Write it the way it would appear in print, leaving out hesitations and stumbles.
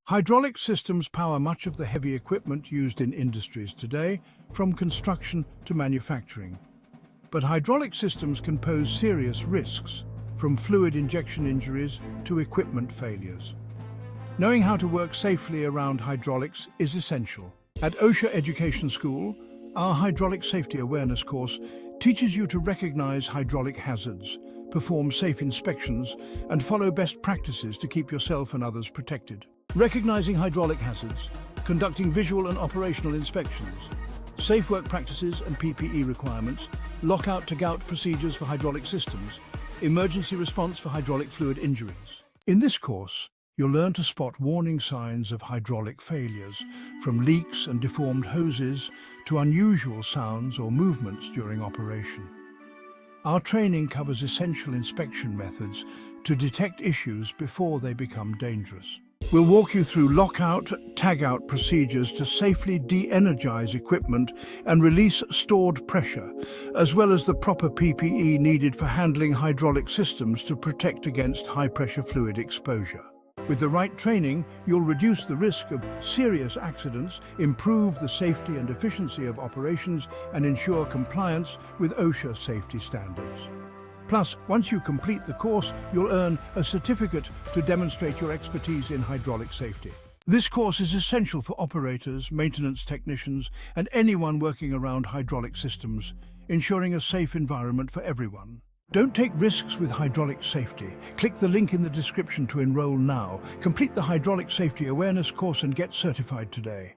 Hydraulic systems power much of the heavy equipment used in industries today, from construction to manufacturing. But hydraulic systems can pose serious risks, from fluid injection injuries to equipment failures. Knowing how to work safely around hydraulics is essential. At OSHA Education School, our hydraulic safety awareness course teaches you to recognize hydraulic hazards, perform safe inspections, and follow best practices to keep yourself and others protected. Recognizing hydraulic hazards, conducting visual and operational inspections, safe work practices and PPE requirements, lockout-to-gout procedures for hydraulic systems, emergency response for hydraulic fluid injuries. In this course, you'll learn to spot warning signs of hydraulic failures, from leaks and deformed hoses to unusual sounds or movements during operation. Our training covers essential inspection methods to detect issues before they become dangerous. We'll walk you through lockout, tag-out procedures to safely de-energize equipment and release stored pressure, as well as the proper PPE needed for handling hydraulic systems to protect against high-pressure fluid exposure. With the right training, you'll reduce the risk of serious accidents, improve the safety and efficiency of operations, and ensure compliance with OSHA safety standards. Plus, once you complete the course, you'll earn a certificate to demonstrate your expertise in hydraulic safety. This course is essential for operators, maintenance technicians, and anyone working around hydraulic systems, ensuring a safe environment for everyone. Don't take risks with hydraulic safety. Click the link in the description to enroll now. Complete the hydraulic safety awareness course and get certified today.